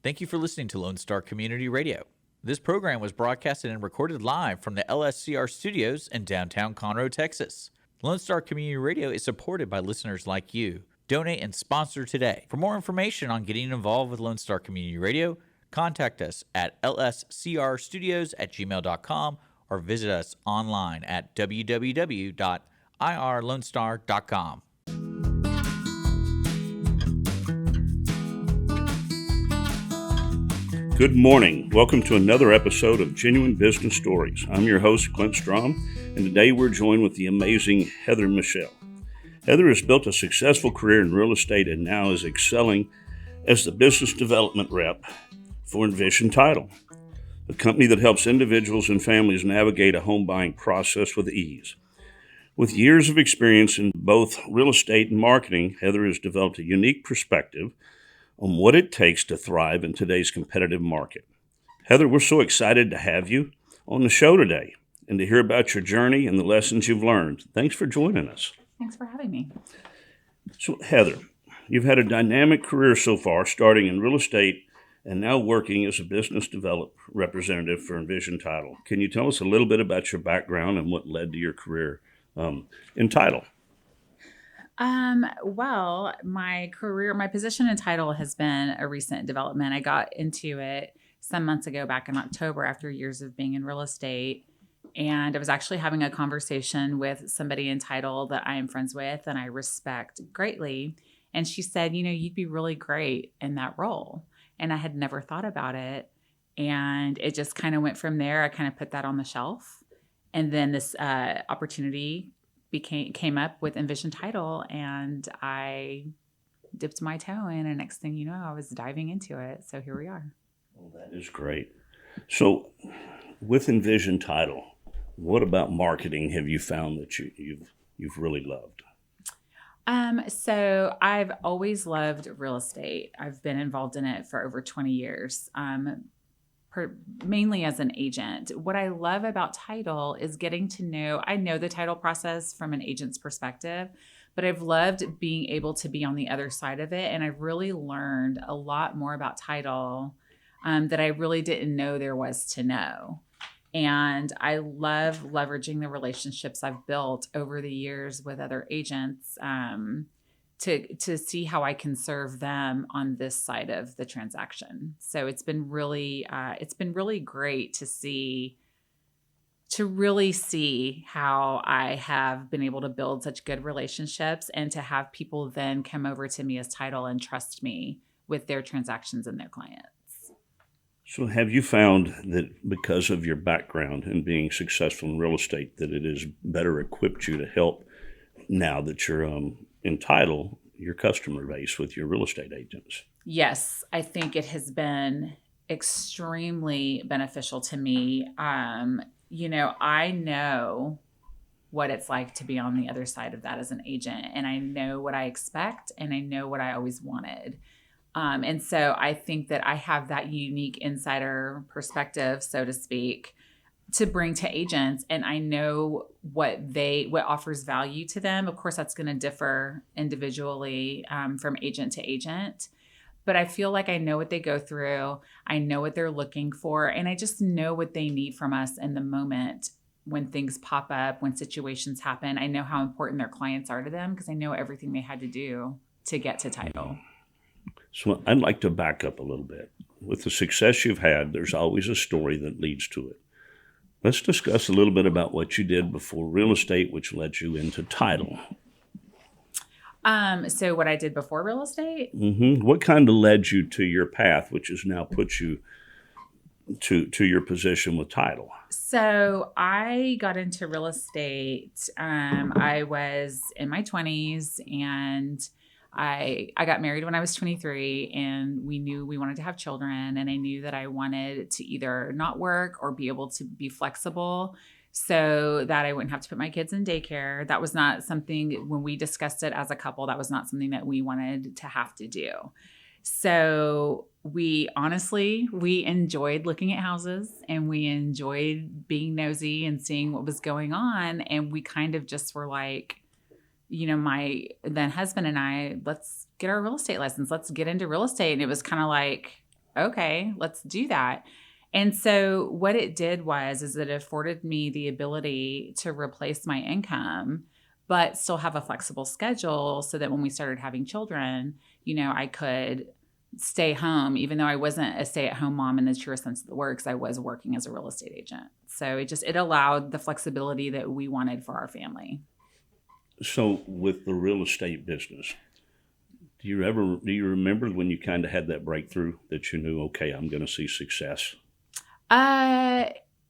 Thank you for listening to Lone Star Community Radio. This program was broadcasted and recorded live from the LSCR studios in downtown Conroe, Texas. Lone Star Community Radio is supported by listeners like you. Donate and sponsor today. For more information on getting involved with Lone Star Community Radio, contact us at lscrstudios@gmail.com or visit us online at www.irlonestar.com. Good morning. Welcome to another episode of Genuine Business Stories. I'm your host, Clint Strom, and today we're joined with the amazing Heather Michelle. Heather has built a successful career in real estate and now is excelling as the business development rep for Envision Title, a company that helps individuals and families navigate a home buying process with ease. With years of experience in both real estate and marketing, Heather has developed a unique perspective on what it takes to thrive in today's competitive market. Heather, we're so excited to have you on the show today and to hear about your journey and the lessons you've learned. Thanks for joining us. Thanks for having me. So, Heather, you've had a dynamic career so far, starting in real estate and now working as a business development representative for Envision Title. Can you tell us a little bit about your background and what led to your career in title? Well, my position in title has been a recent development. I got into it some months ago, back in October, after years of being in real estate. And I was actually having a conversation with somebody in title that I am friends with and I respect greatly. And she said, you'd be really great in that role. And I had never thought about it. And it just kind of went from there. I kind of put that on the shelf. And then this opportunity came up with Envision Title, and I dipped my toe in, and next thing you know, I was diving into it. So here we are. Well, that is great. So with Envision Title, what about marketing have you found that you've really loved? So I've always loved real estate. I've been involved in it for over 20 years. Mainly as an agent. What I love about title is getting to know, I know the title process from an agent's perspective, but I've loved being able to be on the other side of it. And I've really learned a lot more about title that I really didn't know there was to know. And I love leveraging the relationships I've built over the years with other agents to see how I can serve them on this side of the transaction. So it's been really great to really see how I have been able to build such good relationships and to have people then come over to me as title and trust me with their transactions and their clients. So have you found that because of your background and being successful in real estate, that it has better equipped you to help now that you're in title, your customer base with your real estate agents? Yes, I think it has been extremely beneficial to me. I know what it's like to be on the other side of that as an agent, and I know what I expect, and I know what I always wanted. And so I think that I have that unique insider perspective, so to speak, to bring to agents, and I know what offers value to them. Of course, that's going to differ individually from agent to agent, but I feel like I know what they go through. I know what they're looking for, and I just know what they need from us in the moment when things pop up, when situations happen. I know how important their clients are to them because I know everything they had to do to get to title. So I'd like to back up a little bit. With the success you've had, there's always a story that leads to it. Let's discuss a little bit about what you did before real estate, which led you into title. So what I did before real estate? Mm-hmm. What kind of led you to your path, which has now put you to your position with title? So I got into real estate. I was in my 20s, and I got married when I was 23, and we knew we wanted to have children, and I knew that I wanted to either not work or be able to be flexible so that I wouldn't have to put my kids in daycare. That was not something, when we discussed it as a couple, that was not something that we wanted to have to do. So we enjoyed looking at houses, and we enjoyed being nosy and seeing what was going on. And we kind of just were like, my then husband and I, let's get our real estate license. Let's get into real estate. And it was kind of like, okay, let's do that. And so what it did is it afforded me the ability to replace my income, but still have a flexible schedule so that when we started having children, I could stay home, even though I wasn't a stay-at-home mom in the truest sense of the word, because I was working as a real estate agent. So it allowed the flexibility that we wanted for our family. So with the real estate business, do you remember when you kind of had that breakthrough that you knew, okay, I'm going to see success?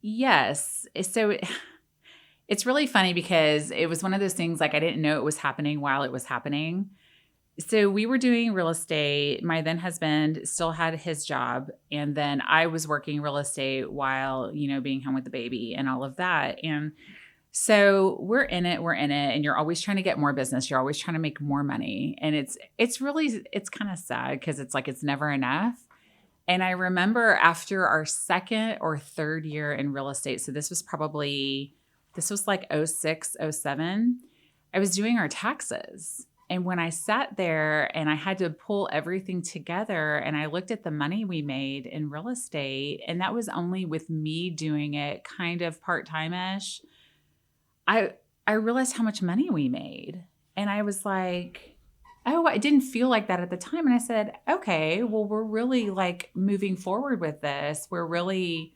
Yes. So it's really funny because it was one of those things like I didn't know it was happening while it was happening. So we were doing real estate. My then husband still had his job. And then I was working real estate while, being home with the baby and all of that. And so we're in it, and you're always trying to get more business. You're always trying to make more money. And it's kind of sad because it's like, it's never enough. And I remember after our second or third year in real estate, so this was like 06, 07, I was doing our taxes. And when I sat there and I had to pull everything together and I looked at the money we made in real estate, and that was only with me doing it kind of part-time-ish, I realized how much money we made. And I was like, oh, I didn't feel like that at the time. And I said, okay, well, we're really like moving forward with this. We're really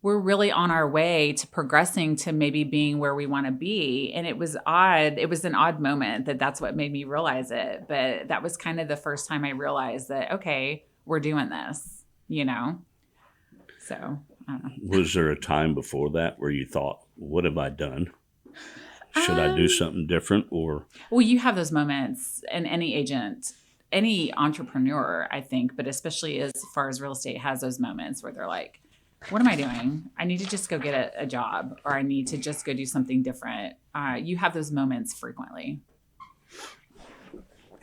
on our way to progressing to maybe being where we want to be. And it was odd. It was an odd moment that's what made me realize it. But that was kind of the first time I realized that, okay, we're doing this, So, I don't know. Was there a time before that where you thought, what have I done? Should I do something different or? Well, you have those moments, and any agent, any entrepreneur, I think, but especially as far as real estate has those moments where they're like, what am I doing? I need to just go get a job, or I need to just go do something different. You have those moments frequently.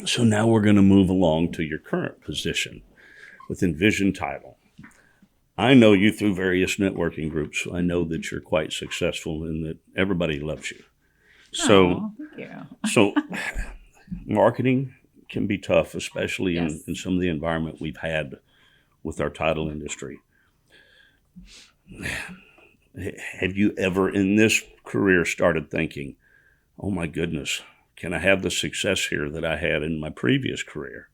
So now we're going to move along to your current position with Envision Title. I know you through various networking groups. I know that you're quite successful and that everybody loves you. So, thank you. So marketing can be tough, especially Yes. in some of the environment we've had with our title industry. Have you ever in this career started thinking, oh my goodness, can I have the success here that I had in my previous career?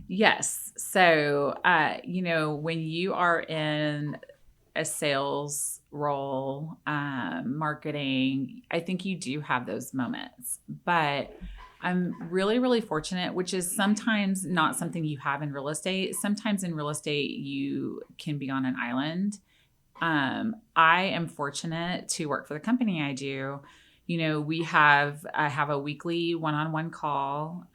Yes. So, when you are in a sales role, marketing, I think you do have those moments. But I'm really, really fortunate, which is sometimes not something you have in real estate. Sometimes in real estate, you can be on an island. I am fortunate to work for the company I do. I have a weekly one-on-one call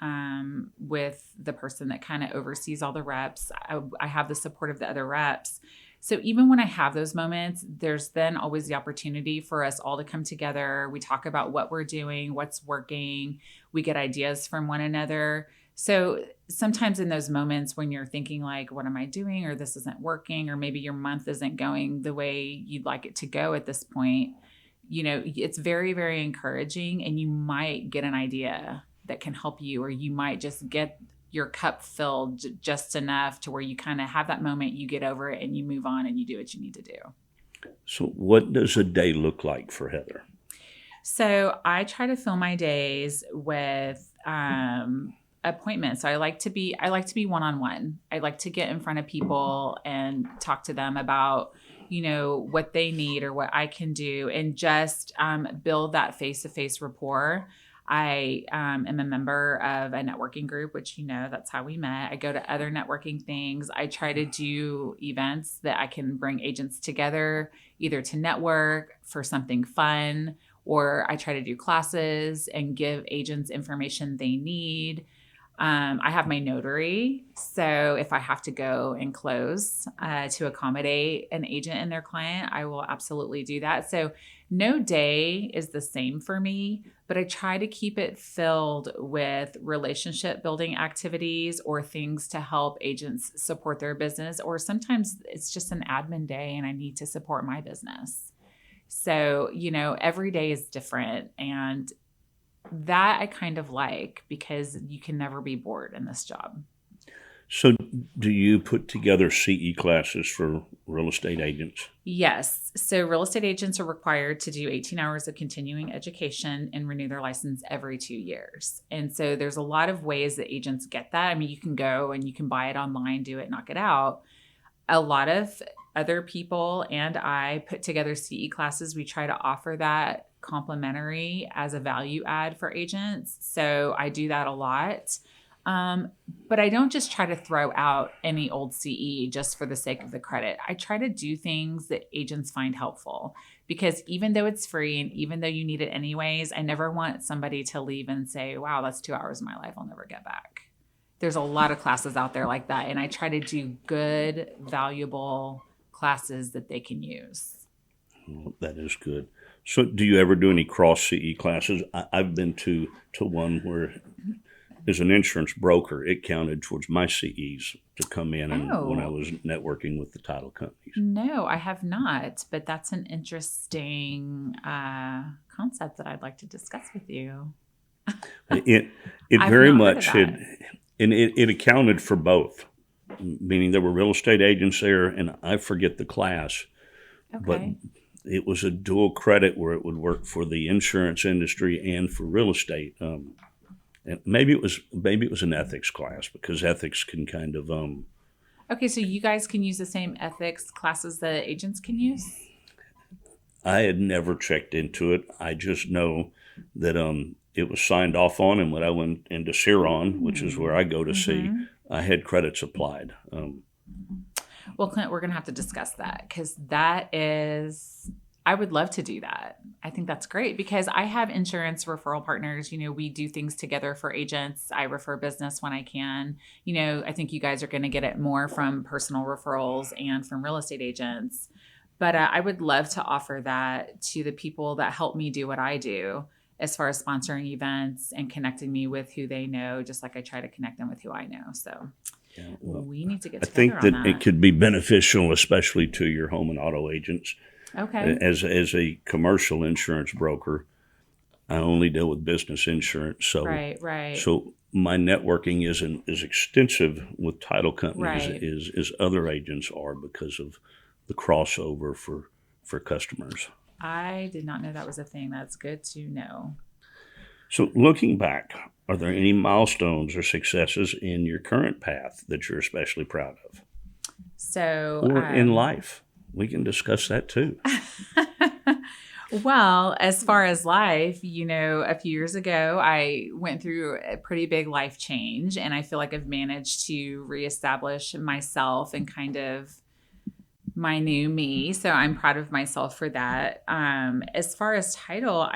with the person that kind of oversees all the reps. I have the support of the other reps. So even when I have those moments, there's then always the opportunity for us all to come together. We talk about what we're doing, what's working. We get ideas from one another. So sometimes in those moments when you're thinking like, what am I doing? Or this isn't working, or maybe your month isn't going the way you'd like it to go at this point, it's very, very encouraging, and you might get an idea that can help you, or you might just get your cup filled just enough to where you kind of have that moment, you get over it and you move on and you do what you need to do. So what does a day look like for Heather? So I try to fill my days with appointments. So I like to be one-on-one. I like to get in front of people and talk to them about what they need or what I can do, and just build that face-to-face rapport. I am a member of a networking group, which, that's how we met. I go to other networking things. I try to do events that I can bring agents together, either to network for something fun, or I try to do classes and give agents information they need. I have my notary. So if I have to go and close to accommodate an agent and their client, I will absolutely do that. So no day is the same for me, but I try to keep it filled with relationship building activities or things to help agents support their business. Or sometimes it's just an admin day and I need to support my business. So, every day is different. And that I kind of like, because you can never be bored in this job. So, do you put together CE classes for real estate agents? Yes. So real estate agents are required to do 18 hours of continuing education and renew their license every 2 years. And so there's a lot of ways that agents get that. I mean, you can go and you can buy it online, do it, knock it out. A lot of other people and I put together CE classes. We try to offer that complimentary as a value add for agents. So I do that a lot. But I don't just try to throw out any old CE just for the sake of the credit. I try to do things that agents find helpful, because even though it's free and even though you need it anyways, I never want somebody to leave and say, wow, that's 2 hours of my life I'll never get back. There's a lot of classes out there like that. And I try to do good, valuable classes that they can use. Well, that is good. So, do you ever do any cross CE classes? I've been to one where, as an insurance broker, it counted towards my CEs to come in and when I was networking with the title companies. No, I have not, but that's an interesting concept that I'd like to discuss with you. It I've very not heard much of had, that. and it accounted for both, meaning there were real estate agents there, and I forget the class, but Okay. it was a dual credit where it would work for the insurance industry and for real estate. And maybe it was an ethics class, because ethics can kind of Okay, so you guys can use the same ethics classes that agents can use? I had never checked into it. I just know that it was signed off on, and when I went into Ciron, which is where I go to see, I had credits applied. Well, Clint, we're going to have to discuss that, because that is, I would love to do that. I think that's great, because I have insurance referral partners. You know, we do things together for agents. I refer business when I can. You know, I think you guys are going to get it more from personal referrals and from real estate agents. But I would love to offer that to the people that help me do what I do, as far as sponsoring events and connecting me with who they know, just like I try to connect them with who I know. So Yeah, well, we need to get I together think on that that. it could be beneficial, especially to your home and auto agents. Okay. As a commercial insurance broker, I only deal with business insurance, so Right. so my networking isn't as extensive with title companies Right. as other agents are, because of the crossover for customers. I did not know that was a thing. That's good to know. So, looking back, are there any milestones or successes in your current path that you're especially proud of, So, or in life? We can discuss that too. well, as far as life, you know, a few years ago, I went through a pretty big life change, and I feel like I've managed to reestablish myself and kind of my new me. So I'm proud of myself for that. As far as title,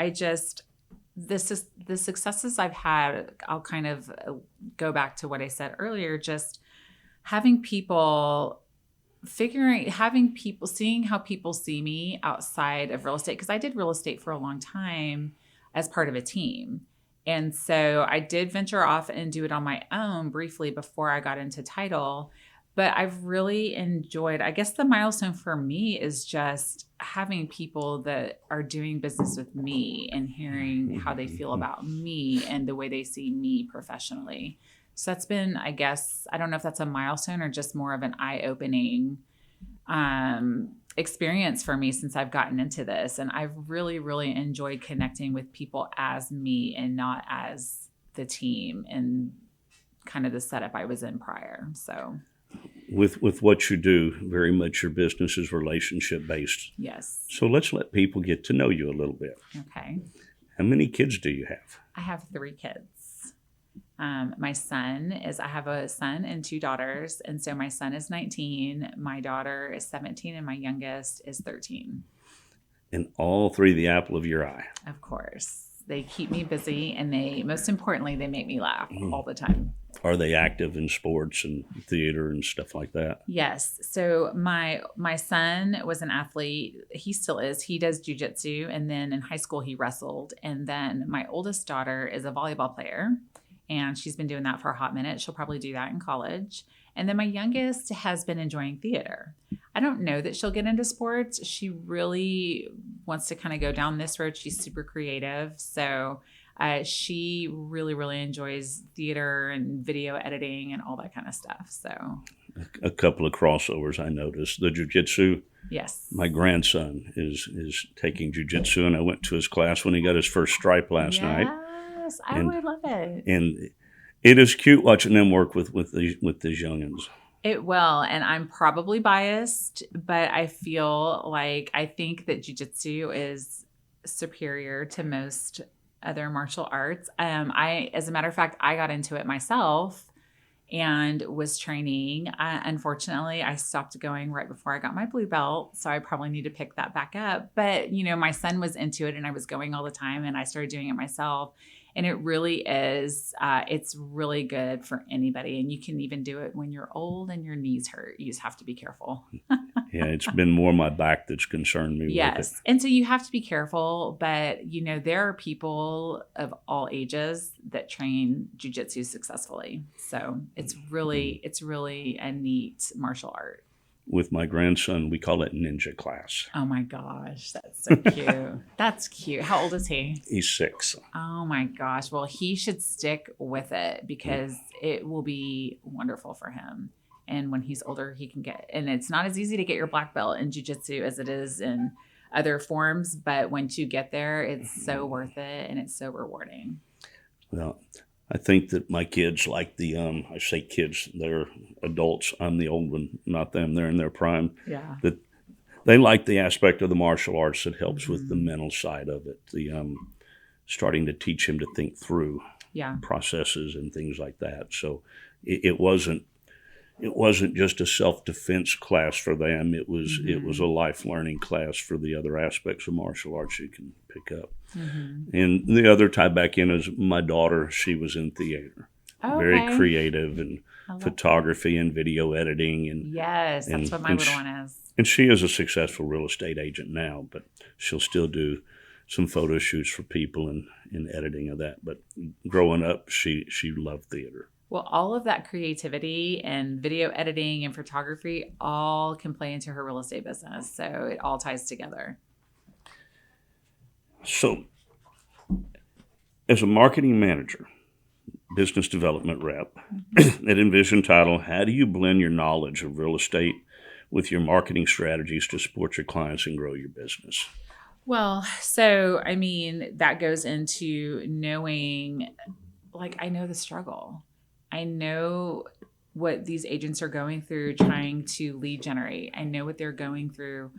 this is the successes I've had. I'll kind of go back to what I said earlier, just having people seeing how people see me outside of real estate. Cause I did real estate for a long time as part of a team. And so I did venture off and do it on my own briefly before I got into title. But I've really enjoyed, I guess the milestone for me is just having people that are doing business with me and hearing how they feel about me and the way they see me professionally. So that's been, I guess, I don't know if that's a milestone or just more of an eye-opening experience for me since I've gotten into this. And I've really, really enjoyed connecting with people as me and not as the team and kind of the setup I was in prior. So With what you do, very much your business is relationship based. yes. So let's let people get to know you a little bit. Okay. How many kids do you have? I have 3 kids. I have a son and 2 daughters. And so my son is 19, my daughter is 17, and my youngest is 13. And all 3 the apple of your eye. Of course. They keep me busy, and most importantly, they make me laugh all the time. Are they active in sports and theater and stuff like that? Yes. So my son was an athlete. He still is. He does jujitsu, and then in high school he wrestled. And then my oldest daughter is a volleyball player, and she's been doing that for a hot minute. She'll probably do that in college. And then my youngest has been enjoying theater. I don't know that she'll get into sports. She really wants to kind of go down this road. She's super creative. So She really, really enjoys theater and video editing and all that kind of stuff. So, A couple of crossovers I noticed. The jiu-jitsu. yes. My grandson is taking jiu-jitsu, and I went to his class when he got his first stripe last night. Yes, I would love it. And it is cute watching them work with these youngins. It will, and I'm probably biased, but I feel like I think that jiu-jitsu is superior to most other martial arts. As a matter of fact, I got into it myself and was training. Unfortunately, I stopped going right before I got my blue belt, so I probably need to pick that back up. But, my son was into it and I was going all the time, and I started doing it myself. And it really is, it's really good for anybody. And you can even do it when you're old and your knees hurt. You just have to be careful. Yeah, it's been more my back that's concerned me with it. Yes. And so you have to be careful. But, there are people of all ages that train jiu-jitsu successfully. So it's really a neat martial art. With my grandson, we call it ninja class. Oh my gosh, that's so cute. That's cute. How old is he? He's 6. Oh my gosh. Well, he should stick with it because it will be wonderful for him. And when he's older, he can and it's not as easy to get your black belt in jiu-jitsu as it is in other forms. But once you get there, it's so worth it and it's so rewarding. Well, I think that my kids like I say kids, they're adults. I'm the old one, not them. They're in their prime. Yeah. That they like the aspect of the martial arts that helps with the mental side of it. The starting to teach him to think through processes and things like that. So it wasn't just a self-defense class for them. It was a life learning class for the other aspects of martial arts you can pick up. Mm-hmm. And the other tie back in is my daughter. She was in theater, very creative and photography and video editing. And yes, that's what my little one is. And she is a successful real estate agent now, but she'll still do some photo shoots for people and editing of that. But growing up, she loved theater. Well, all of that creativity and video editing and photography all can play into her real estate business. So it all ties together. So as a marketing manager, business development rep at Envision Title, how do you blend your knowledge of real estate with your marketing strategies to support your clients and grow your business? Well, so, that goes into knowing, I know the struggle. I know what these agents are going through trying to lead generate. I know what they're going through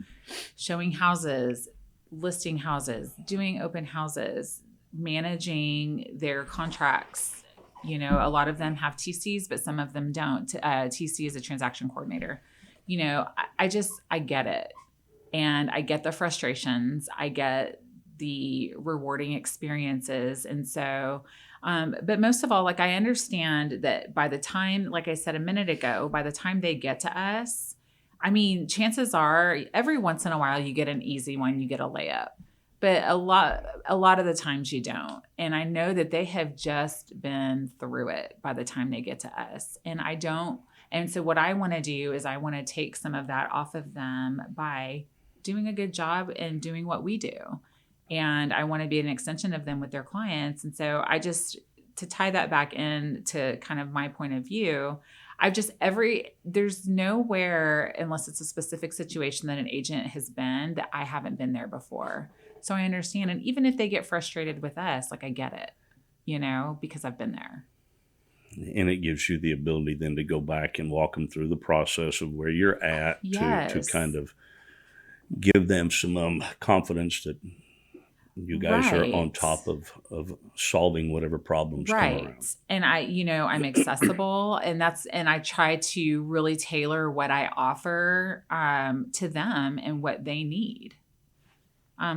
showing houses, listing houses, doing open houses, managing their contracts. A lot of them have TCs, but some of them don't. TC is a transaction coordinator. I get it. And I get the frustrations. I get the rewarding experiences. And so, but most of all, I understand that by the time, like I said a minute ago, by the time they get to us, chances are every once in a while you get an easy one, you get a layup, but a lot of the times you don't. And I know that they have just been through it by the time they get to us. And I don't. And so what I want to do is I want to take some of that off of them by doing a good job and doing what we do. And I want to be an extension of them with their clients. And so to tie that back in to kind of my point of view, there's nowhere, unless it's a specific situation that an agent has been, that I haven't been there before. So I understand. And even if they get frustrated with us, I get it, because I've been there. And it gives you the ability then to go back and walk them through the process of where you're at. Yes. to kind of give them some confidence that you guys are on top of solving whatever problems come around. And I'm accessible, and I try to really tailor what I offer to them and what they need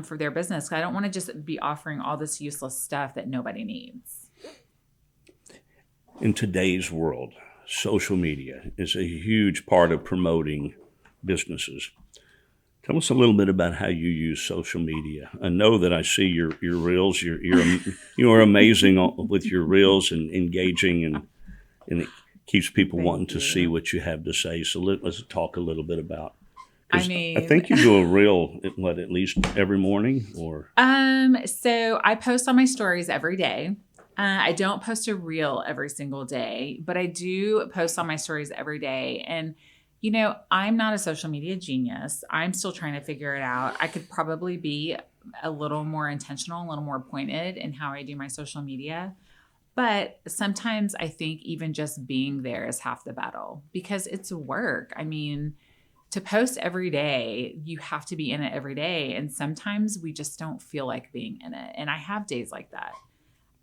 for their business. I don't want to just be offering all this useless stuff that nobody needs. In today's world, social media is a huge part of promoting businesses. Tell us a little bit about how you use social media. I know that I see your reels. You are amazing with your reels and engaging, and it keeps people wanting to see what you have to say. So let's talk a little bit about I mean, I think you do a reel, at least every morning or? So I post on my stories every day. I don't post a reel every single day, but I do post on my stories every day. And, I'm not a social media genius. I'm still trying to figure it out. I could probably be a little more intentional, a little more pointed in how I do my social media. But sometimes I think even just being there is half the battle because it's work. I mean, to post every day, you have to be in it every day. And sometimes we just don't feel like being in it. And I have days like that.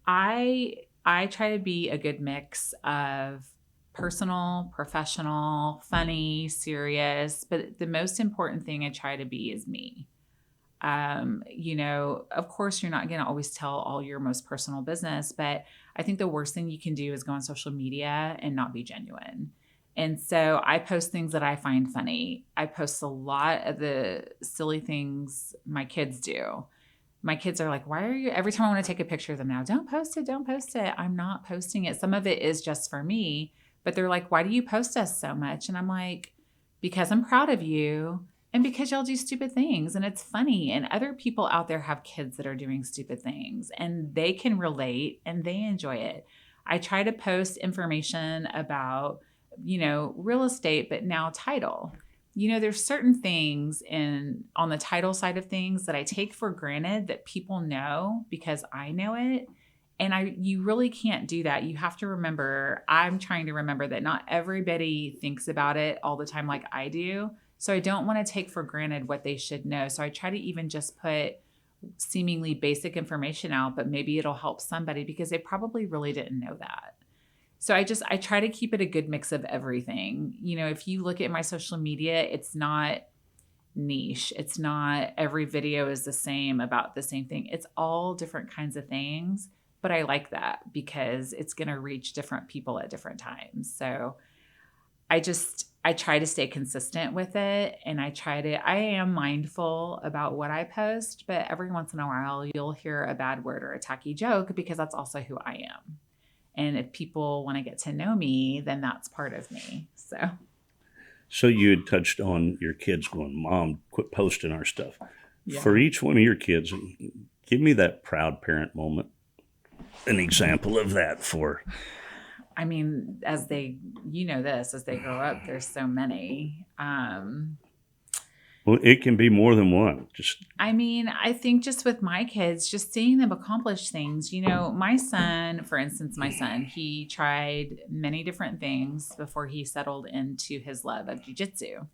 I try to be a good mix of personal, professional, funny, serious, but the most important thing I try to be is me. Of course, you're not going to always tell all your most personal business, but I think the worst thing you can do is go on social media and not be genuine. And so I post things that I find funny. I post a lot of the silly things my kids do. My kids are like, why are you, every time I want to take a picture of them now, don't post it, don't post it. I'm not posting it. Some of it is just for me, but they're like, why do you post us so much? And I'm like, because I'm proud of you. And because y'all do stupid things and it's funny, and other people out there have kids that are doing stupid things and they can relate and they enjoy it. I try to post information about, real estate, but now title. There's certain things on the title side of things that I take for granted that people know because I know it. And you really can't do that. You have to remember, I'm trying to remember that not everybody thinks about it all the time like I do. So I don't want to take for granted what they should know. So I try to even just put seemingly basic information out, but maybe it'll help somebody because they probably really didn't know that. So I try to keep it a good mix of everything. If you look at my social media, it's not niche. It's not every video is the same about the same thing. It's all different kinds of things. But I like that because it's going to reach different people at different times. So I try to stay consistent with it, and I am mindful about what I post, but every once in a while you'll hear a bad word or a tacky joke because that's also who I am. And if people want to get to know me, then that's part of me. So you had touched on your kids going, Mom, quit posting our stuff. Yeah. For each one of your kids, give me that proud parent moment, an example of that for. I mean, as they grow up, there's so many. Well, it can be more than one. I think just with my kids, just seeing them accomplish things, my son, for instance, he tried many different things before he settled into his love of jiu-jitsu.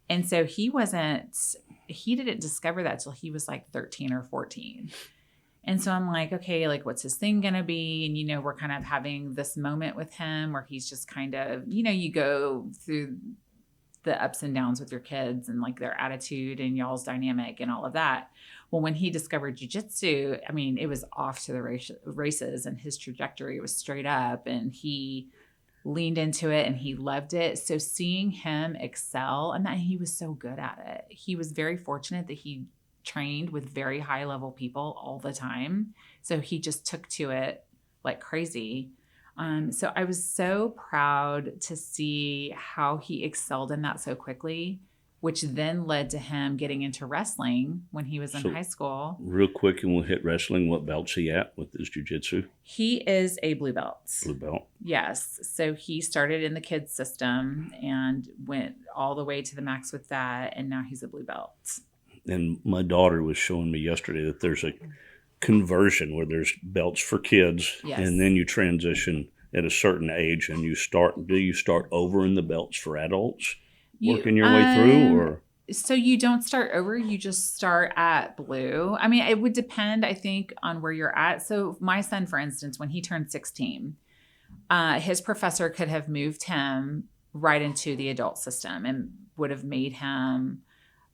And so he didn't discover that till he was like 13 or 14. And so I'm like, okay, like what's his thing going to be? And, we're kind of having this moment with him where he's just kind of, you go through the ups and downs with your kids and like their attitude and y'all's dynamic and all of that. Well, when he discovered jiu-jitsu, I mean, it was off to the races and his trajectory was straight up and he leaned into it and he loved it. So seeing him excel and that he was so good at it, he was very fortunate that he trained with very high level people all the time. So he just took to it like crazy. So I was so proud to see how he excelled in that so quickly, which then led to him getting into wrestling when he was in high school. Real quick, and we'll hit wrestling. What belt's he at with his jiu-jitsu? He is a blue belt. Blue belt. Yes. So he started in the kids system and went all the way to the max with that. And now he's a blue belt. And my daughter was showing me yesterday that there's a conversion where there's belts for kids, yes, and then you transition at a certain age and you start over in the belts for adults, working your way through, or so you don't start over, you just start at blue. I mean, it would depend, I think, on where you're at. So my son, for instance, when he turned 16, his professor could have moved him right into the adult system and would have made him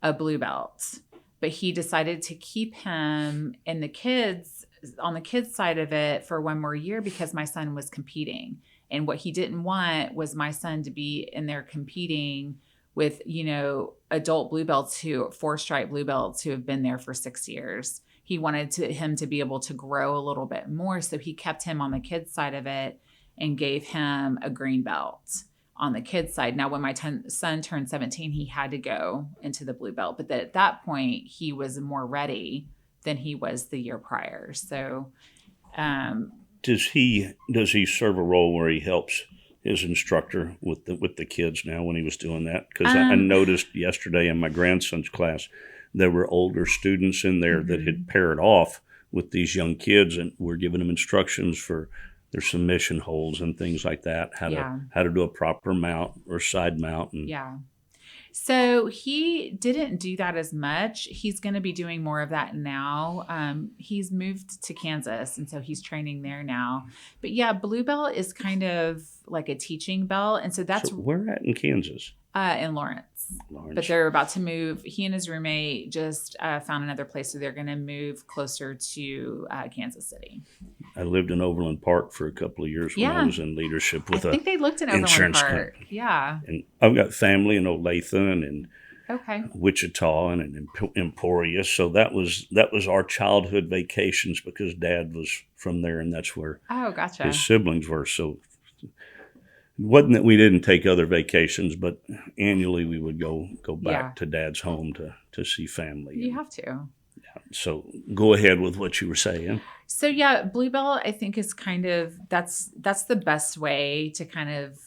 a blue belt, but he decided to keep him on the kids side of it for one more year because my son was competing. And what he didn't want was my son to be in there competing with, adult blue belts 4-stripe blue belts who have been there for 6 years. He wanted him to be able to grow a little bit more. So he kept him on the kids side of it and gave him a green belt on the kids side. Now, when my son turned 17, he had to go into the blue belt, but at that point he was more ready than he was the year prior. So, does he serve a role where he helps his instructor with the kids now when he was doing that? Because I noticed yesterday in my grandson's class, there were older students in there that had paired off with these young kids and were giving them instructions for their submission holds and things like that, how to do a proper mount or side mount. And So he didn't do that as much. He's going to be doing more of that now. He's moved to Kansas, and so he's training there now. But yeah, blue belt is kind of like a teaching belt, and so that's where at in Kansas? In Lawrence. But they're about to move. He and his roommate just found another place, so they're going to move closer to Kansas City. I lived in Overland Park for a couple of years when I was in leadership with I think they looked in Overland Park. Company. Yeah. And I've got family in Olathe and Wichita and in Emporia. So that was our childhood vacations because Dad was from there, and that's where his siblings were. So it wasn't that we didn't take other vacations, but annually we would go back to Dad's home to see family. You have to. So go ahead with what you were saying. So yeah, blue belt I think is kind of that's the best way to kind of,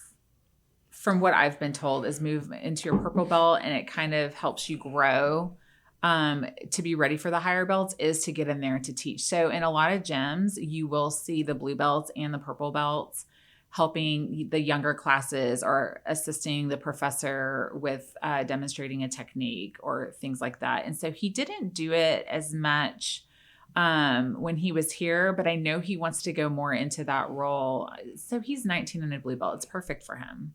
from what I've been told, is move into your purple belt, and it kind of helps you grow to be ready for the higher belts, is to get in there to teach. So in a lot of gyms, you will see the blue belts and the purple belts helping the younger classes or assisting the professor with demonstrating a technique or things like that. And so he didn't do it as much when he was here, but I know he wants to go more into that role. So he's 19 and a blue belt. It's perfect for him.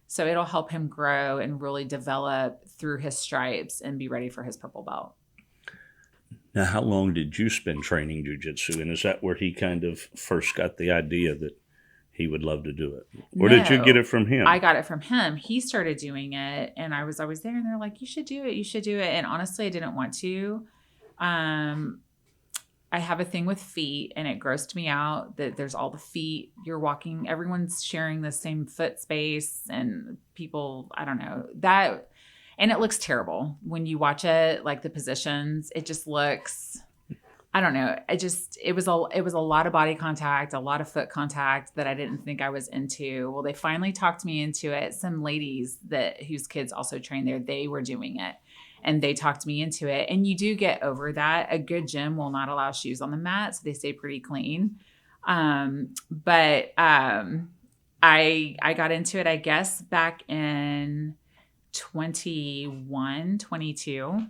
So it'll help him grow and really develop through his stripes and be ready for his purple belt. Now, how long did you spend training jiu-jitsu? And is that where he kind of first got the idea that he would love to do it? Or did you get it from him? I got it from him. He started doing it, and I was always there, and they're like, you should do it. You should do it. And honestly, I didn't want to. I have a thing with feet, and it grossed me out that there's all the feet. You're walking, everyone's sharing the same foot space, and people, I don't know, that, and it looks terrible when you watch it, like the positions. It just looks, I don't know. It was a lot of body contact, a lot of foot contact that I didn't think I was into. Well, they finally talked me into it. Some ladies whose kids also train there, they were doing it, and they talked me into it. And you do get over that. A good gym will not allow shoes on the mat, so they stay pretty clean. But I got into it, I guess, back in 21, 22.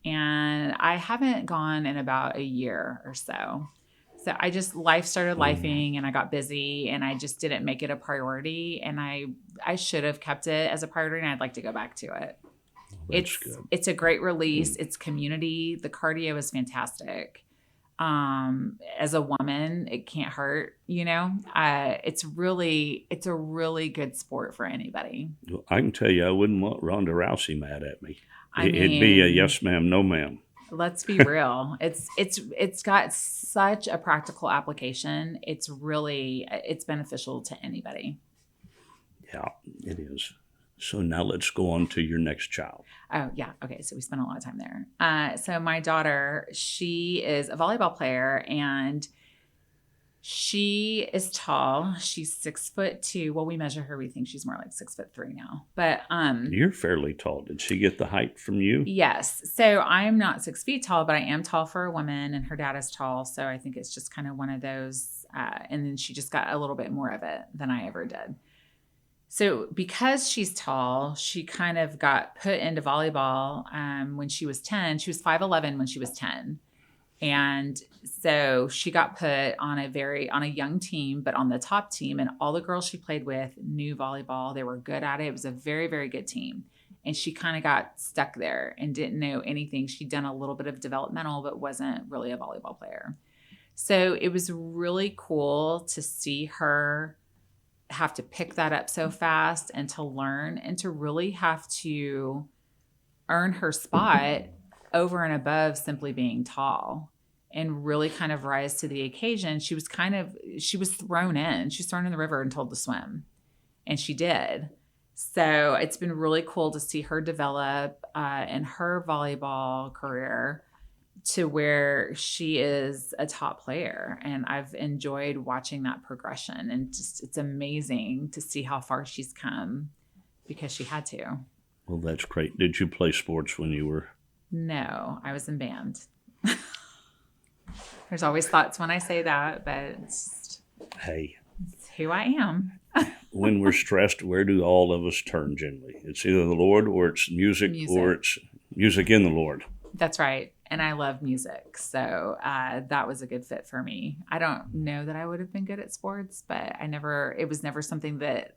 And I haven't gone in about a year or so. So life started lifing, and I got busy, and I just didn't make it a priority. And I should have kept it as a priority, and I'd like to go back to it. It's a great release. It's community. The cardio is fantastic. As a woman, it can't hurt, it's a really good sport for anybody. Well, I can tell you, I wouldn't want Ronda Rousey mad at me. It'd be a yes, ma'am, no, ma'am. Let's be real. It's got such a practical application. It's beneficial to anybody. Yeah, it is. So now let's go on to your next child. Oh, yeah. Okay. So we spent a lot of time there. So my daughter, she is a volleyball player, and she is tall. She's 6'2". Well, we measure her. We think she's more like 6'3" now. But you're fairly tall. Did she get the height from you? Yes. So I'm not 6 feet tall, but I am tall for a woman, and her dad is tall. So I think it's just kind of one of those. And then she just got a little bit more of it than I ever did. So because she's tall, she kind of got put into volleyball when she was 10. She was 5'11" when she was 10. And so she got put on a young team, but on the top team, and all the girls she played with knew volleyball. They were good at it. It was a very, very good team. And she kind of got stuck there and didn't know anything. She'd done a little bit of developmental, but wasn't really a volleyball player. So it was really cool to see her have to pick that up so fast, and to learn, and to really have to earn her spot over and above simply being tall, and really kind of rise to the occasion. She was thrown in. She was thrown in the river and told to swim, and she did. So it's been really cool to see her develop in her volleyball career to where she is a top player. And I've enjoyed watching that progression. And just it's amazing to see how far she's come because she had to. Well, that's great. Did you play sports when you were? No, I was in band. There's always thoughts when I say that, but it's who I am. When we're stressed, where do all of us turn generally? It's either the Lord or it's music. Or it's music in the Lord. That's right. And I love music. So that was a good fit for me. I don't know that I would have been good at sports, but it was never something that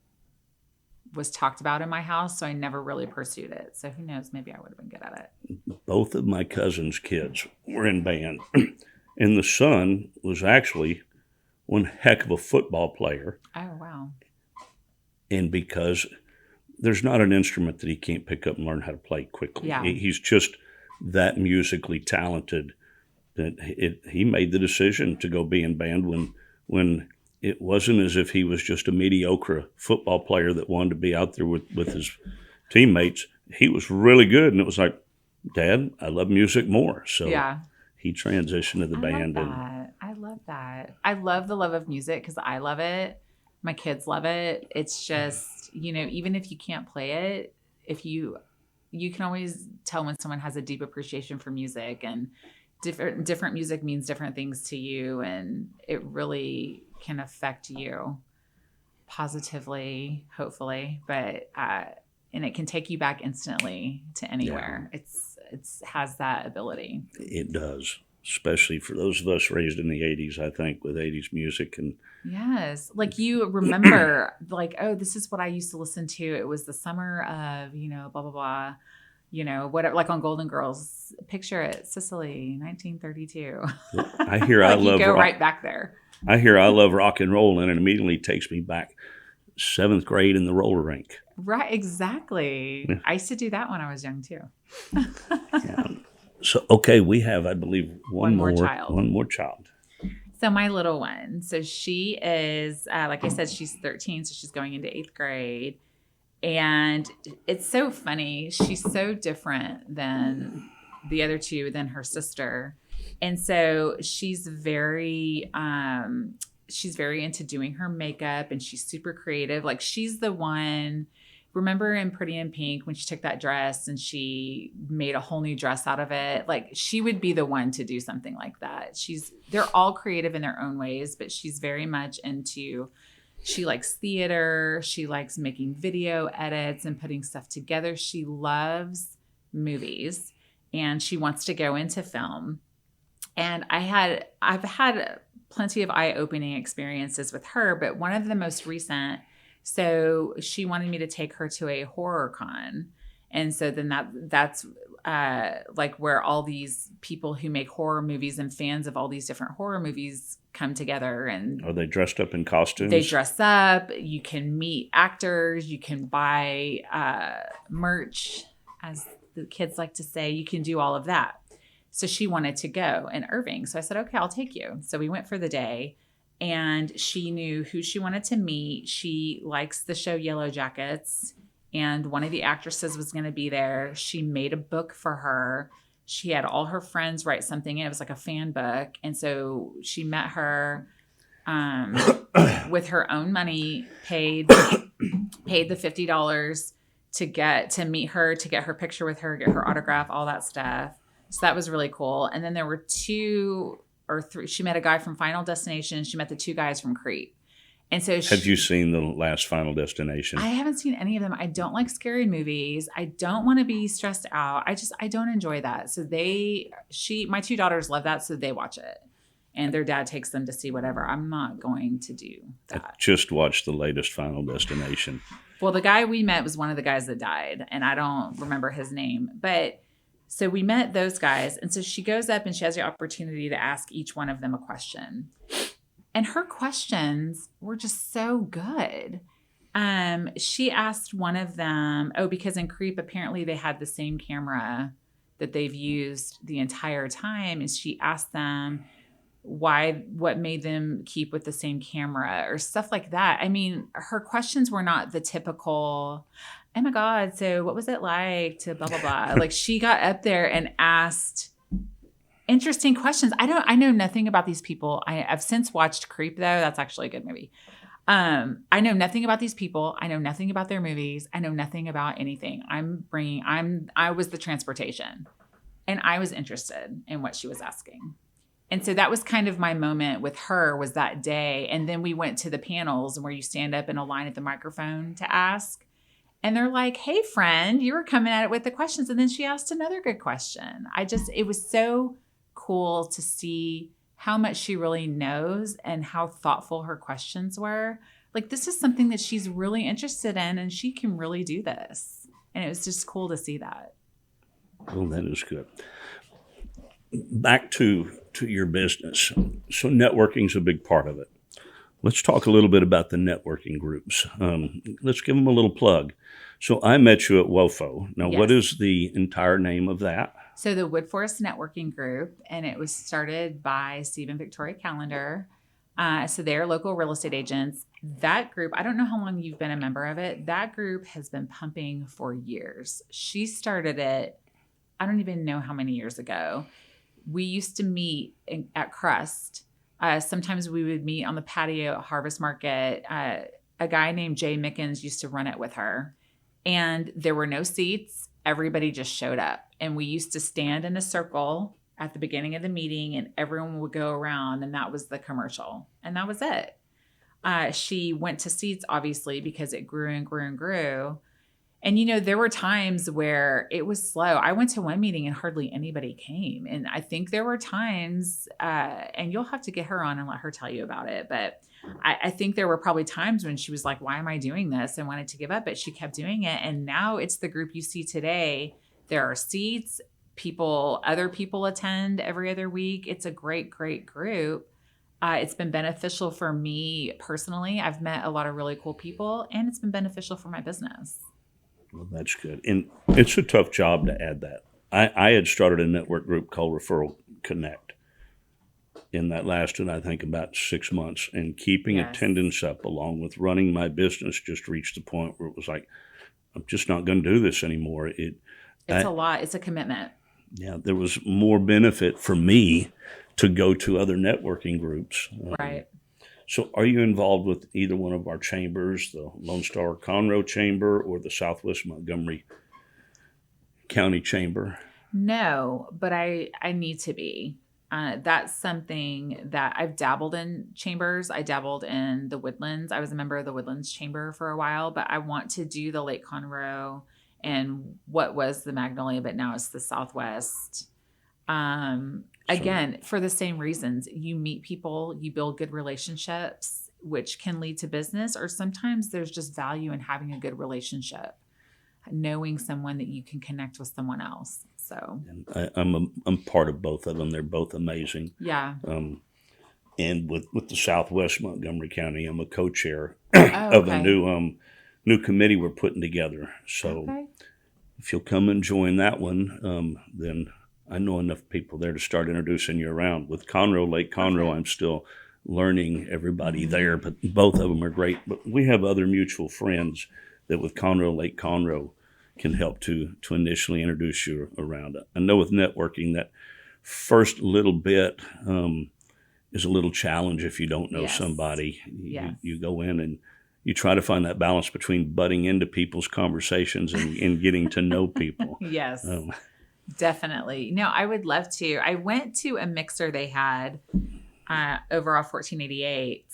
was talked about in my house. So I never really pursued it. So who knows, maybe I would have been good at it. Both of my cousin's kids were in band. And the son was actually one heck of a football player. Oh, wow. And because there's not an instrument that he can't pick up and learn how to play quickly. Yeah. He's just that musically talented that he made the decision to go be in band when it wasn't as if he was just a mediocre football player that wanted to be out there with his teammates. He was really good. And it was like, Dad, I love music more. So yeah. He transitioned to the band. I love that. I love the love of music because I love it. My kids love it. It's just, even if you can't play it, if you can always tell when someone has a deep appreciation for music, and different music means different things to you, and it really can affect you positively, hopefully, but and it can take you back instantly to anywhere. Yeah. It's has that ability. It does, especially for those of us raised in the 80s, I think, with 80s music. And yes, like you remember, like, oh, this is what I used to listen to. It was the summer of, blah, blah, blah, whatever, like on Golden Girls, picture it, Sicily, 1932. I hear I love you go right back there. I hear I love rock and roll, and it immediately takes me back 7th grade in the roller rink. Right, exactly. Yeah. I used to do that when I was young too. Yeah. So, okay, we have, I believe, one more child. So my little one. So she is, like I said, she's 13, so she's going into 8th grade. And it's so funny. She's so different than the other two, than her sister. And so she's very into doing her makeup, and she's super creative. Like, she's the one, remember in Pretty in Pink when she took that dress and she made a whole new dress out of it? Like, she would be the one to do something like that. They're all creative in their own ways, but she's very much she likes theater. She likes making video edits and putting stuff together. She loves movies and she wants to go into film. And I've had plenty of eye-opening experiences with her, but one of the most recent, so she wanted me to take her to a horror con. And so then that's like where all these people who make horror movies and fans of all these different horror movies come together. And are they dressed up in costumes? They dress up. You can meet actors. You can buy merch, as the kids like to say. You can do all of that. So she wanted to go in Irving. So I said, okay, I'll take you. So we went for the day, and she knew who she wanted to meet. She likes the show Yellow Jackets, and one of the actresses was going to be there. She made a book for her. She had all her friends write something in. It was like a fan book. And so she met her with her own money, paid the $50 to meet her, to get her picture with her, get her autograph, all that stuff. So that was really cool. And then there were 2 or 3. She met a guy from Final Destination. She met the 2 guys from Creep. And so have you seen the last Final Destination? I haven't seen any of them. I don't like scary movies. I don't want to be stressed out. I don't enjoy that. So my 2 daughters love that. So they watch it, and their dad takes them to see whatever. I'm not going to do that. I just watched the latest Final Destination. Well, the guy we met was one of the guys that died, and I don't remember his name, but so we met those guys. And so she goes up and she has the opportunity to ask each one of them a question. And her questions were just so good. She asked one of them, because in Creep, apparently they had the same camera that they've used the entire time. And she asked them, what made them keep with the same camera or stuff like that. I mean, her questions were not the typical, oh my God, so what was it like to blah, blah, blah. Like she got up there and asked interesting questions. I know nothing about these people. I've since watched Creep though. That's actually a good movie. I know nothing about these people. I know nothing about their movies. I know nothing about anything. I was the transportation, and I was interested in what she was asking. And so that was kind of my moment with her, was that day. And then we went to the panels where you stand up in a line at the microphone to ask. And they're like, hey, friend, you were coming at it with the questions. And then she asked another good question. It was so cool to see how much she really knows and how thoughtful her questions were. Like, this is something that she's really interested in, and she can really do this. And it was just cool to see that. Well, that is good. Back to your business. So networking's a big part of it. Let's talk a little bit about the networking groups. Let's give them a little plug. So I met you at WOFO. Now, Yes. What is the entire name of that? So the Wood Forest Networking Group, and it was started by Steve and Victoria Callender. So they're local real estate agents. That group, I don't know how long you've been a member of it. That group has been pumping for years. She started it, I don't even know how many years ago. We used to meet at Crust. Sometimes we would meet on the patio at Harvest Market. A guy named Jay Mickens used to run it with her. And there were no seats. Everybody just showed up. And we used to stand in a circle at the beginning of the meeting, and everyone would go around, and that was the commercial. And that was it. She went to seats, obviously, because it grew and grew and grew. And, there were times where it was slow. I went to one meeting and hardly anybody came. And I think there were times, and you'll have to get her on and let her tell you about it. But I think there were probably times when she was like, why am I doing this? And wanted to give up, but she kept doing it. And now it's the group you see today. There are seats. Other people attend every other week. It's a great, great group. It's been beneficial for me personally. I've met a lot of really cool people, and it's been beneficial for my business. Well, that's good. And it's a tough job to add that. I had started a network group called Referral Connect. And that lasted, I think, about 6 months. And keeping Yes. attendance up along with running my business just reached the point where it was like, I'm just not going to do this anymore. It's a lot. It's a commitment. Yeah, there was more benefit for me to go to other networking groups. Right. So are you involved with either one of our chambers, the Lone Star Conroe Chamber or the Southwest Montgomery County Chamber? No, but I need to be. That's something that I've dabbled in chambers. I dabbled in the Woodlands. I was a member of the Woodlands Chamber for a while, but I want to do the Lake Conroe and what was the Magnolia, but now it's the Southwest. Again, for the same reasons. You meet people, you build good relationships, which can lead to business, or sometimes there's just value in having a good relationship, knowing someone that you can connect with someone else. So And I'm part of both of them. They're both amazing. yeah. And with the Southwest Montgomery County, I'm a co-chair Oh, of a okay. new committee we're putting together. So Okay. if you'll come and join that one, then I know enough people there to start introducing you around. With Conroe, Lake Conroe, Okay. I'm still learning everybody there, but both of them are great. But we have other mutual friends that with Conroe, Lake Conroe can help to initially introduce you around. I know with networking that first little bit is a little challenge if you don't know Yes. somebody. Yes. You go in and you try to find that balance between butting into people's conversations and getting to know people. Yes. Um, Definitely. No, I would love to. I went to a mixer they had over off 1488,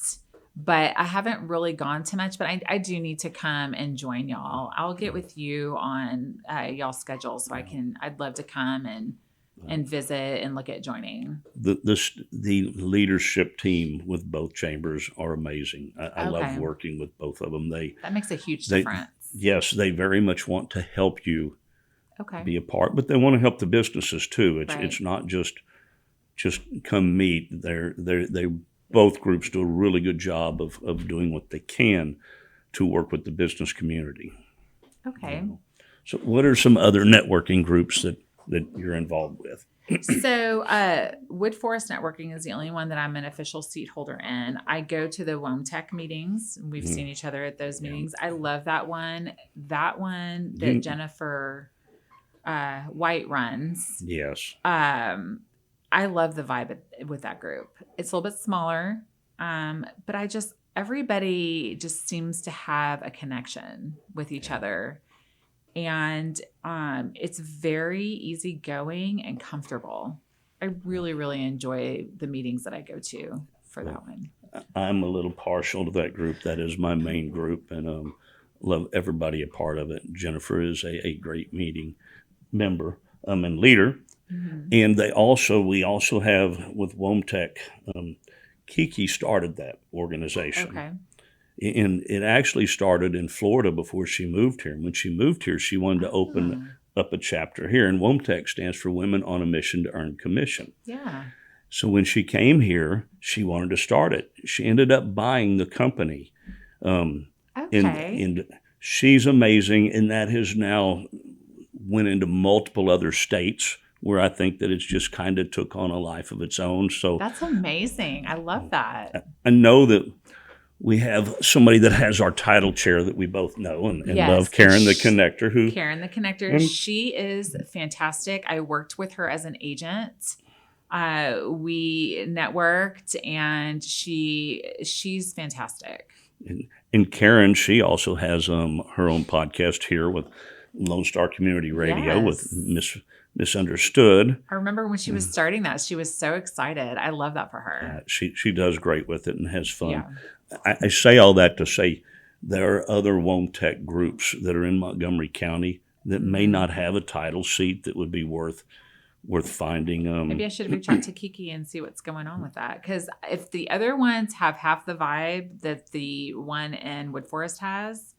but I haven't really gone to much, but I do need to come and join y'all. I'll get with you on y'all's schedule so I'd love to come and visit and look at joining. the leadership team with both chambers are amazing. I love Okay. working with both of them. That makes a huge They- difference. Yes, they very much want to help you Okay. be a part, but they want to help the businesses too. It's Right. it's not just come meet. They both groups do a really good job of doing what they can to work with the business community. Okay. So what are some other networking groups that you're involved with? So Wood Forest Networking is the only one that I'm an official seat holder in. I go to the WOMTech meetings. We've seen each other at those meetings. I love that one. That one that Jennifer White runs. Yes. I love the vibe with that group. It's a little bit smaller, but everybody just seems to have a connection with each other. And it's very easygoing and comfortable. I really, really enjoy the meetings that I go to for that one. I'm a little partial to that group. That is my main group, and love everybody a part of it. Jennifer is a great meeting member and leader. Mm-hmm. And we also have with WOMTech, Kiki started that organization. Okay. And it actually started in Florida before she moved here. And when she moved here, she wanted to open up a chapter here. And WOMTech stands for Women on a Mission to Earn Commission. Yeah. So when she came here, she wanted to start it. She ended up buying the company. Okay. And she's amazing. And that has now went into multiple other states where I think that it's just kind of took on a life of its own. So that's amazing. I love that. I know that we have somebody that has our title chair that we both know and love, Karen the Connector. Karen the Connector. She is fantastic. I worked with her as an agent. We networked, and she's fantastic. And Karen, she also has her own podcast here with Lone Star Community Radio with Misunderstood. I remember when she was starting that, she was so excited. I love that for her. She does great with it and has fun. Yeah. I say all that to say there are other WOMTech groups that are in Montgomery County that may not have a title seat that would be worth finding. Maybe I should reach out to Kiki and see what's going on with that. Because if the other ones have half the vibe that the one in Wood Forest has,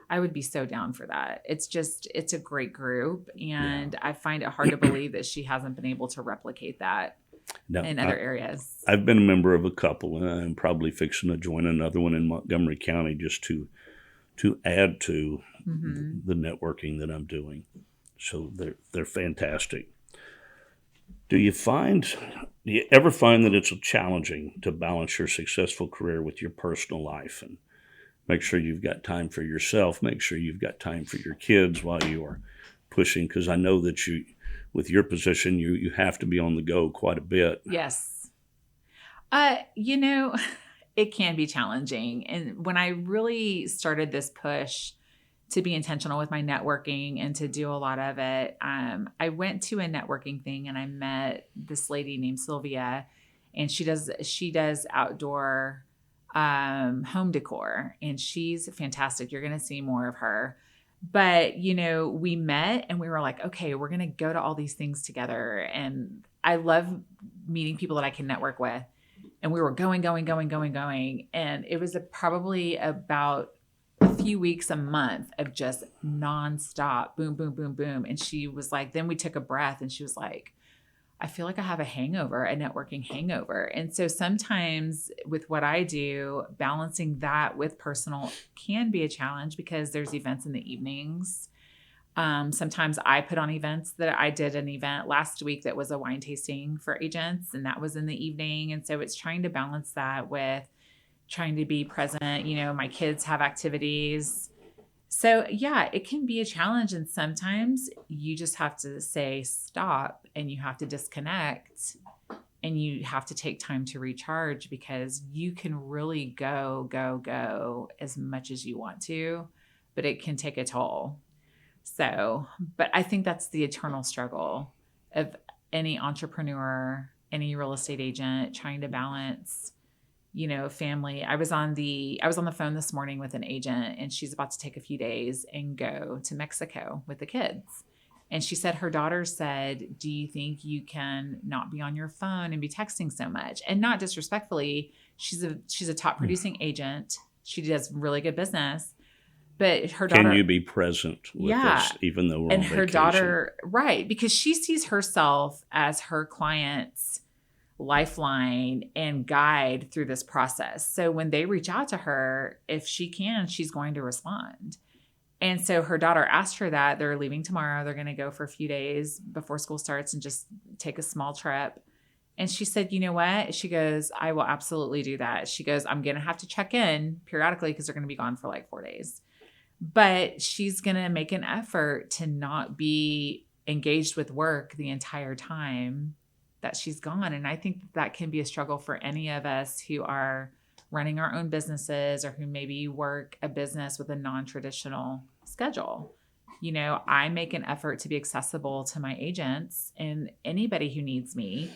I would be so down for that. It's a great group, and I find it hard to believe that she hasn't been able to replicate that in other areas. I've been a member of a couple, and I'm probably fixing to join another one in Montgomery County just to add to the networking that I'm doing. So they're fantastic. Do you ever find that it's challenging to balance your successful career with your personal life and make sure you've got time for yourself, make sure you've got time for your kids while you are pushing? Because I know that with your position, you have to be on the go quite a bit. Yes. It can be challenging. And when I really started this push to be intentional with my networking and to do a lot of it, I went to a networking thing and I met this lady named Sylvia, and she does outdoor home decor, and she's fantastic. You're going to see more of her. But, we met and we were like, okay, we're going to go to all these things together. And I love meeting people that I can network with. And we were going. And it was probably about a few weeks, a month of just nonstop, boom, boom, boom, boom. And she was like, then we took a breath and she was like, I feel like I have a networking hangover. And so sometimes with what I do, balancing that with personal can be a challenge because there's events in the evenings. Sometimes I put on events. That I did an event last week that was a wine tasting for agents, and that was in the evening. And so it's trying to balance that with trying to be present. My kids have activities. So yeah, it can be a challenge. And sometimes you just have to say stop and you have to disconnect and you have to take time to recharge, because you can really go as much as you want to, but it can take a toll. So, but I think that's the eternal struggle of any entrepreneur, any real estate agent trying to balance family. I was on the phone this morning with an agent, and she's about to take a few days and go to Mexico with the kids. And she said her daughter said, do you think you can not be on your phone and be texting so much? And not disrespectfully, she's a top producing agent. She does really good business. But her daughter... Can you be present with us even though we're on vacation? And her daughter, right, because she sees herself as her client's lifeline and guide through this process. So when they reach out to her, if she can, she's going to respond. And so her daughter asked her that. They're leaving tomorrow. They're going to go for a few days before school starts and just take a small trip. And she said, you know what? She goes, I will absolutely do that. She goes, I'm going to have to check in periodically because they're going to be gone for like 4 days. But she's going to make an effort to not be engaged with work the entire time that she's gone. And I think that can be a struggle for any of us who are running our own businesses or who maybe work a business with a non-traditional schedule. You know, I make an effort to be accessible to my agents and anybody who needs me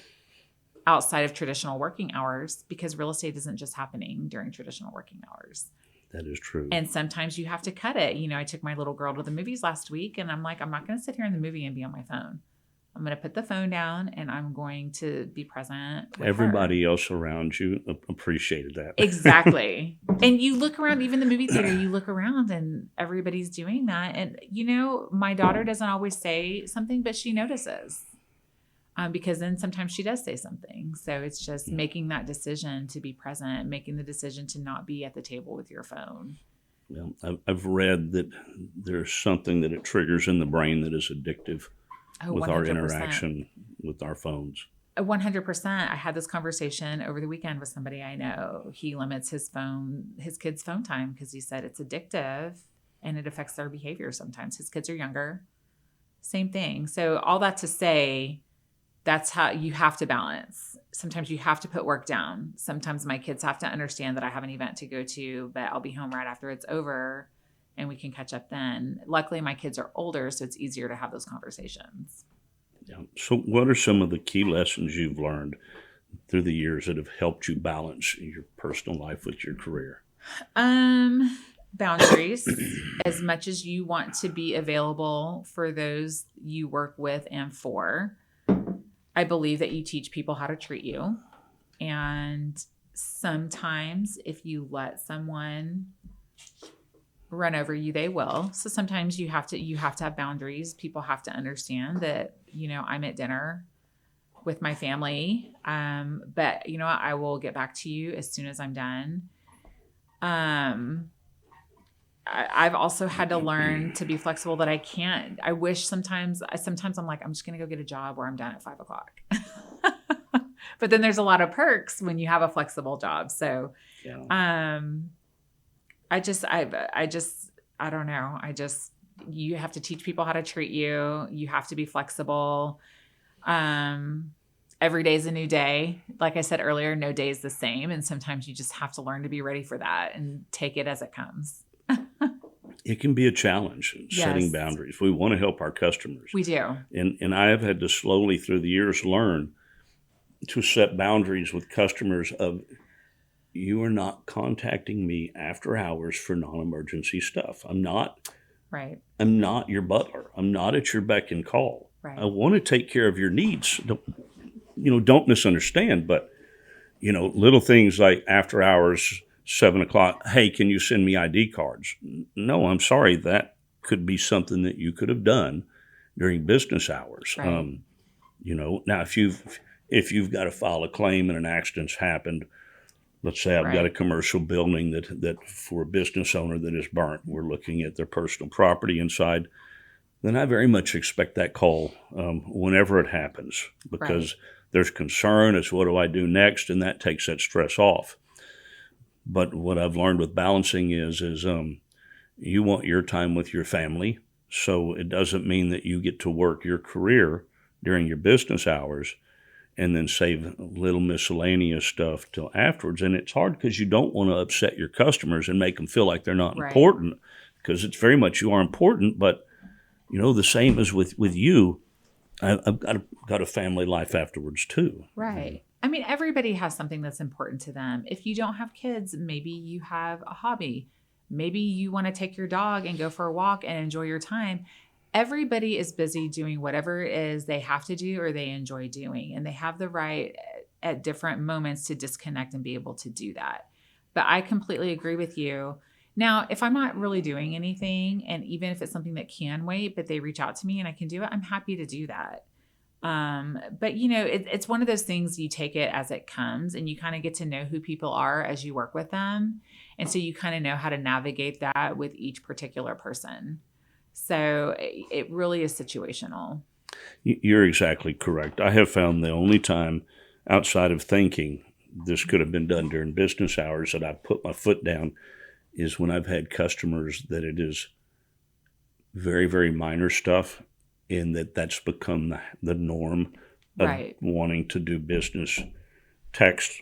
outside of traditional working hours, because real estate isn't just happening during traditional working hours. That is true. And sometimes you have to cut it. You know, I took my little girl to the movies last week and I'm like, I'm not going to sit here in the movie and be on my phone. I'm going to put the phone down and I'm going to be present with Everybody her. else around you appreciated that. Exactly. And you look around, even the movie theater, you look around and everybody's doing that. And, you know, my daughter doesn't always say something, but she notices. Because then sometimes she does say something. So it's just making that decision to be present, making the decision to not be at the table with your phone. Well, I've read that there's something that it triggers in the brain that is addictive with 100%. our interaction with our phones. 100%. I had this conversation over the weekend with somebody I know. He limits his kids' phone time because he said it's addictive and it affects their behavior sometimes. His kids are younger. Same thing. So all that to say, that's how you have to balance. Sometimes you have to put work down. Sometimes my kids have to understand that I have an event to go to, but I'll be home right after it's over and we can catch up then. Luckily, my kids are older, so it's easier to have those conversations. Yeah. So what are some of the key lessons you've learned through the years that have helped you balance your personal life with your career? Boundaries. As much as you want to be available for those you work with and for, I believe that you teach people how to treat you. And sometimes if you let someone run over you, they will. So sometimes you have to have boundaries. People have to understand that, you know, I'm at dinner with my family. But you know what? I will get back to you as soon as I'm done. I've also had to learn to be flexible that I can't. I wish sometimes I'm like, I'm just going to go get a job where I'm done at 5:00. But then there's a lot of perks when you have a flexible job. So, Yeah. I don't know. You have to teach people how to treat you. You have to be flexible. Every day is a new day. Like I said earlier, no day is the same. And sometimes you just have to learn to be ready for that and take it as it comes. It can be a challenge setting Yes. boundaries. We want to help our customers. We do. And I have had to slowly through the years learn to set boundaries with customers of, you are not contacting me after hours for non-emergency stuff. I'm not your butler. I'm not at your beck and call. Right. I want to take care of your needs. Don't misunderstand, but little things like after hours, 7:00, hey, can you send me ID cards? No, I'm sorry. That could be something that you could have done during business hours. Right. Now if you've got to file a claim and an accident's happened, let's say I've got a commercial building that for a business owner that is burnt, we're looking at their personal property inside, then I very much expect that call whenever it happens, because there's concern as what do I do next, and that takes that stress off. But what I've learned with balancing is you want your time with your family, so it doesn't mean that you get to work your career during your business hours and then save little miscellaneous stuff till afterwards. And it's hard because you don't want to upset your customers and make them feel like they're not important, because it's very much you are important. But, the same as with you, I've got a family life afterwards too. Right. I mean, everybody has something that's important to them. If you don't have kids, maybe you have a hobby. Maybe you want to take your dog and go for a walk and enjoy your time. Everybody is busy doing whatever it is they have to do or they enjoy doing. And they have the right at different moments to disconnect and be able to do that. But I completely agree with you. Now, if I'm not really doing anything, and even if it's something that can wait, but they reach out to me and I can do it, I'm happy to do that. But it's one of those things, you take it as it comes and you kind of get to know who people are as you work with them. And so you kind of know how to navigate that with each particular person. So it really is situational. You're exactly correct. I have found the only time outside of thinking this could have been done during business hours that I've put my foot down is when I've had customers that it is very, very minor stuff, and that's become the norm of Right. wanting to do business. Text,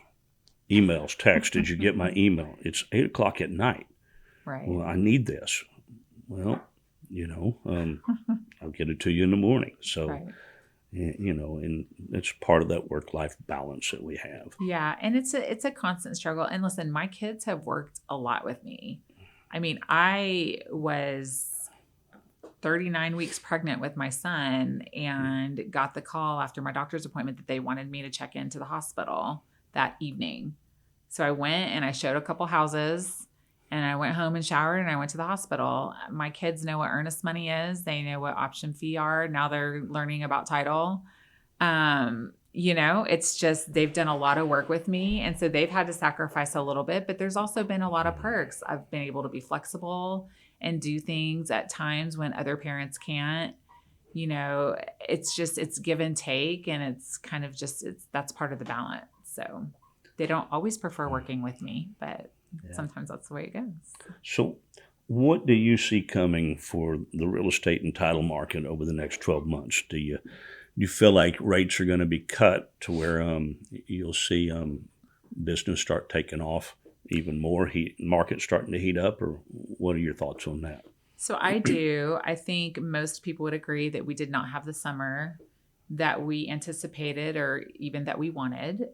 emails, text. Did you get my email? It's 8 o'clock at night. Right. Well, I need this. Well, I'll get it to you in the morning. So, Right. And it's part of that work-life balance that we have. Yeah, and it's a constant struggle. And listen, my kids have worked a lot with me. I mean, I was 39 weeks pregnant with my son and got the call after my doctor's appointment that they wanted me to check into the hospital that evening. So I went and I showed a couple houses and I went home and showered and I went to the hospital. My kids know what earnest money is. They know what option fee are. Now they're learning about title. It's just, they've done a lot of work with me. And so they've had to sacrifice a little bit, but there's also been a lot of perks. I've been able to be flexible and do things at times when other parents can't. It's give and take, and it's kind of that's part of the balance. So they don't always prefer working with me, but sometimes that's the way it goes. So what do you see coming for the real estate and title market over the next 12 months? Do you feel like rates are going to be cut to where you'll see business start taking off even more, market starting to heat up, or what are your thoughts on that? So I do. I think most people would agree that we did not have the summer that we anticipated or even that we wanted.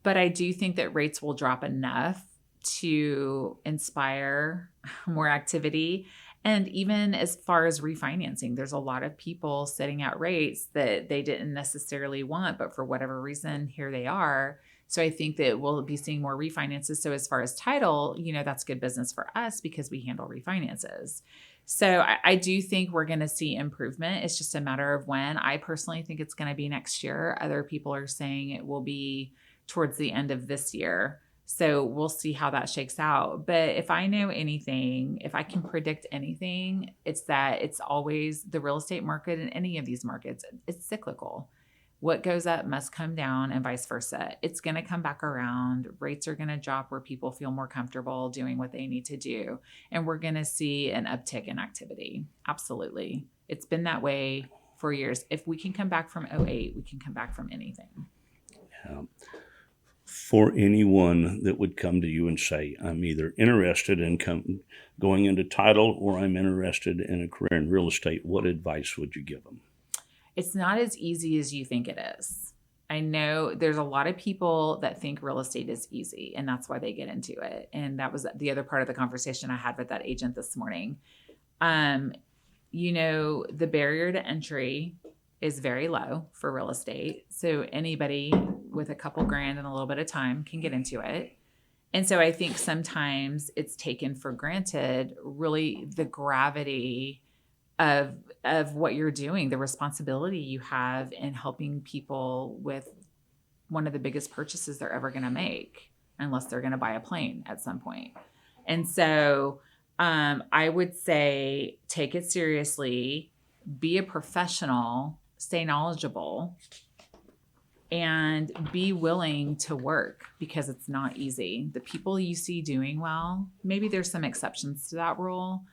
But I do think that rates will drop enough to inspire more activity. And even as far as refinancing, there's a lot of people sitting at rates that they didn't necessarily want, but for whatever reason, here they are. So I think that we'll be seeing more refinances. So as far as title, that's good business for us because we handle refinances. So I do think we're going to see improvement. It's just a matter of when. I personally think it's going to be next year. Other people are saying it will be towards the end of this year. So we'll see how that shakes out. But if I know anything, if I can predict anything, it's that it's always the real estate market in any of these markets. It's cyclical. What goes up must come down and vice versa. It's going to come back around. Rates are going to drop where people feel more comfortable doing what they need to do. And we're going to see an uptick in activity. Absolutely. It's been that way for years. If we can come back from 2008, we can come back from anything. Yeah. For anyone that would come to you and say, I'm either interested in going into title or I'm interested in a career in real estate, what advice would you give them? It's not as easy as you think it is. I know there's a lot of people that think real estate is easy, and that's why they get into it. And that was the other part of the conversation I had with that agent this morning. The barrier to entry is very low for real estate. So anybody with a couple grand and a little bit of time can get into it. And so I think sometimes it's taken for granted, really, the gravity of what you're doing, the responsibility you have in helping people with one of the biggest purchases they're ever going to make, unless they're going to buy a plane at some point. And so I would say take it seriously, be a professional, stay knowledgeable, and be willing to work because it's not easy. The people you see doing well, maybe there's some exceptions to that rule,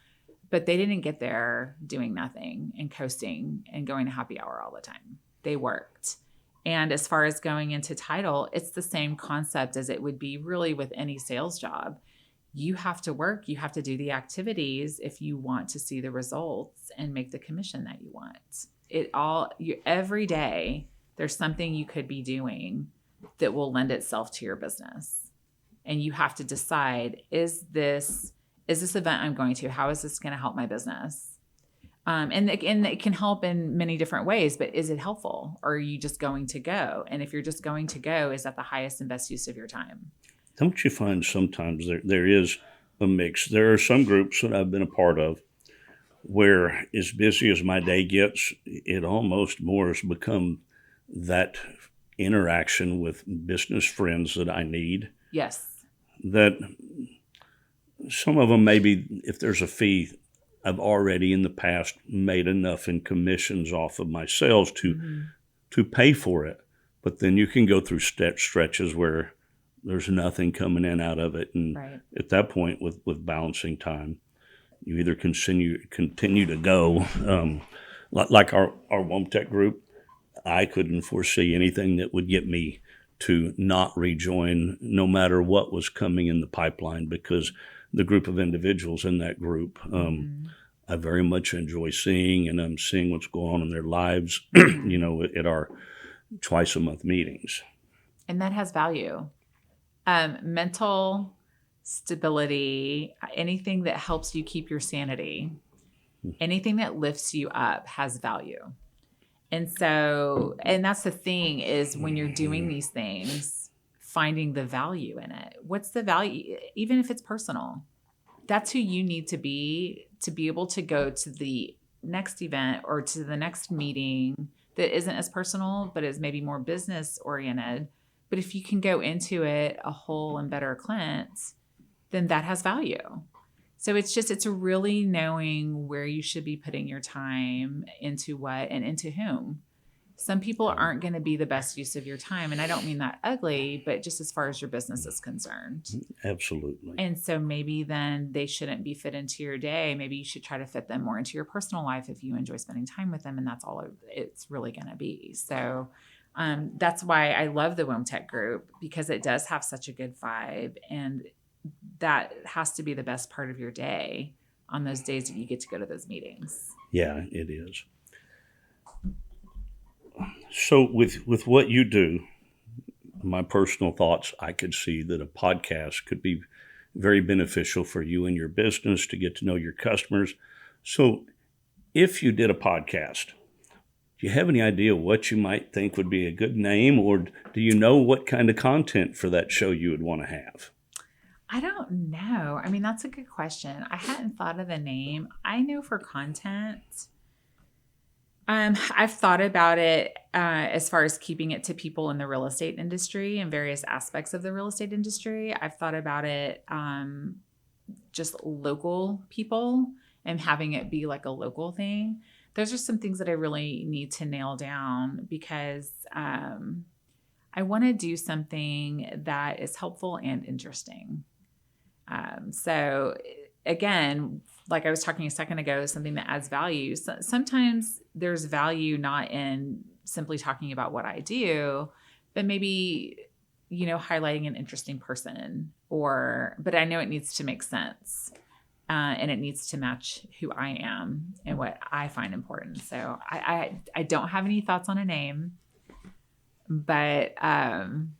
but they didn't get there doing nothing and coasting and going to happy hour all the time. They worked. And as far as going into title, it's the same concept as it would be really with any sales job. You have to work. You have to do the activities if you want to see the results and make the commission that you want. Every day, there's something you could be doing that will lend itself to your business. And you have to decide, is this event I'm going to, how is this going to help my business? And it can help in many different ways, but is it helpful? Or are you just going to go? And if you're just going to go, is that the highest and best use of your time? Don't you find sometimes there is a mix? There are some groups that I've been a part of where as busy as my day gets, it almost more has become that interaction with business friends that I need. Yes. That some of them, maybe if there's a fee, I've already in the past made enough in commissions off of my sales to pay for it. But then you can go through stretches where there's nothing coming in out of it. And Right. at that point, with balancing time, you either continue to go, like our WOMTech group. I couldn't foresee anything that would get me to not rejoin, no matter what was coming in the pipeline, because the group of individuals in that group, I very much enjoy seeing, and I'm seeing what's going on in their lives, at our twice a month meetings. And that has value. Mental stability, anything that helps you keep your sanity, anything that lifts you up has value. And so, and that's the thing, is when you're doing these things, finding the value in it. What's the value? Even if it's personal, that's who you need to be able to go to the next event or to the next meeting that isn't as personal, but is maybe more business oriented. But if you can go into it a whole and better Clint, then that has value. So it's really knowing where you should be putting your time, into what and into whom. Some people aren't going to be the best use of your time. And I don't mean that ugly, but just as far as your business is concerned. Absolutely. And so maybe then they shouldn't be fit into your day. Maybe you should try to fit them more into your personal life if you enjoy spending time with them. And that's all it's really going to be. So that's why I love the WOMTech group, because it does have such a good vibe. And that has to be the best part of your day on those days that you get to go to those meetings. Yeah, it is. So with what you do, my personal thoughts, I could see that a podcast could be very beneficial for you and your business to get to know your customers. So if you did a podcast, do you have any idea what you might think would be a good name, or do you know what kind of content for that show you would want to have? I don't know. I mean, that's a good question. I hadn't thought of the name. I know for content, I've thought about it as far as keeping it to people in the real estate industry and various aspects of the real estate industry. I've thought about it just local people and having it be like a local thing. Those are some things that I really need to nail down, because I want to do something that is helpful and interesting. So again, like I was talking a second ago, something that adds value. So sometimes there's value not in simply talking about what I do, but maybe, highlighting an interesting person, but I know it needs to make sense. And it needs to match who I am and what I find important. So I don't have any thoughts on a name, but I'm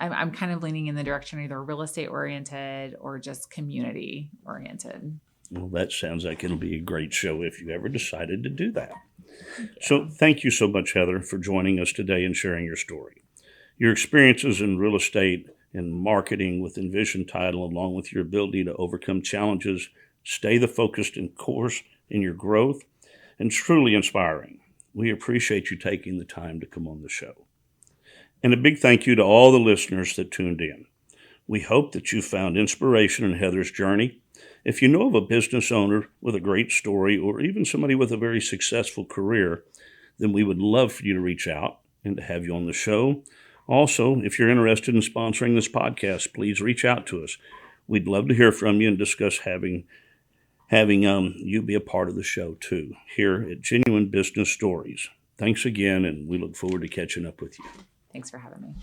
kind of leaning in the direction either real estate oriented or just community oriented. Well, that sounds like it'll be a great show if you ever decided to do that. So thank you so much, Heather, for joining us today and sharing your story. Your experiences in real estate and marketing with Envision Title, along with your ability to overcome challenges, stay the focused and course in your growth, and truly inspiring. We appreciate you taking the time to come on the show. And a big thank you to all the listeners that tuned in. We hope that you found inspiration in Heather's journey. If you know of a business owner with a great story, or even somebody with a very successful career, then we would love for you to reach out and to have you on the show. Also, if you're interested in sponsoring this podcast, please reach out to us. We'd love to hear from you and discuss having you be a part of the show too, here at Genuine Business Stories. Thanks again, and we look forward to catching up with you. Thanks for having me.